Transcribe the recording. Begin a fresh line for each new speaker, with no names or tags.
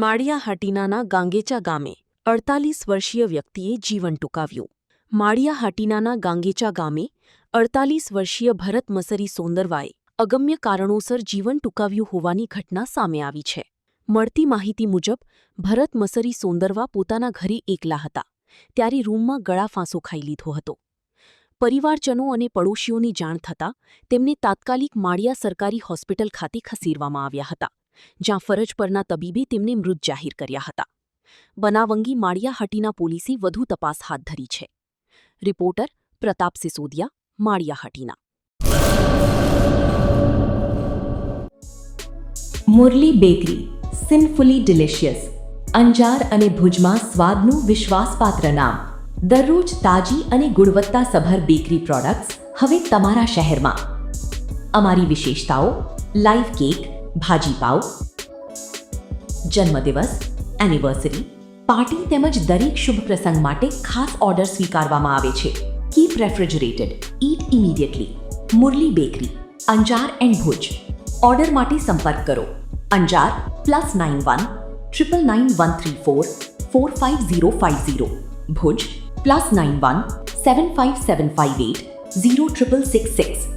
માળિયા હાટીનાના ગાંગેચા ગામે 48 વર્ષીય વ્યક્તિએ જીવન ટૂંકાવ્યું. માળિયા હાટીનાના ગાંગેચા ગામે 48 વર્ષીય ભરત મસરી સોંદરવાએ અગમ્ય કારણોસર જીવન ટૂંકાવ્યું હોવાની ઘટના સામે આવી છે. મળતી માહિતી મુજબ ભરત મસરી સોંદરવા પોતાના ઘરે એકલા હતા ત્યારે રૂમમાં ગળાફાંસો ખાઈ લીધો હતો. પરિવારજનો અને પડોશીઓની જાણ થતાં તેમને તાત્કાલિક માળિયા સરકારી હોસ્પિટલ ખાતે ખસેડવામાં આવ્યા હતા, જ્યાં ફરજ પરના તબીબે તેમને મૃત જાહેર કર્યા હતા. બનાવ અંગે માળિયા હાટીના પોલીસે વધુ તપાસ હાથ ધરી છે. Reporter Pratap Sisodiya, Maliya Hatina.
Murli bakery, sinfully delicious. Anjar અને ભુજમાં સ્વાદનું વિશ્વાસપાત્ર નામ. દરરોજ તાજી અને ગુણવત્તાસભર બેકરી પ્રોડક્ટ્સ હવે તમારા શહેરમાં. અમારી વિશેષતાઓ: લાઈવ કેક, ભાજીપાવ, જન્મદિવસ, એનિવર્સરી, પાર્ટી તેમજ દરેક શુભ પ્રસંગ માટે ખાસ ઓર્ડર સ્વીકારવામાં આવે છે. Keep refrigerated, eat immediately. Murli bakery, Anjar and Bhuj. Order માટે સંપર્ક કરો. અંજાર +91 999 134 45050. ભુજ +91 75758 0666.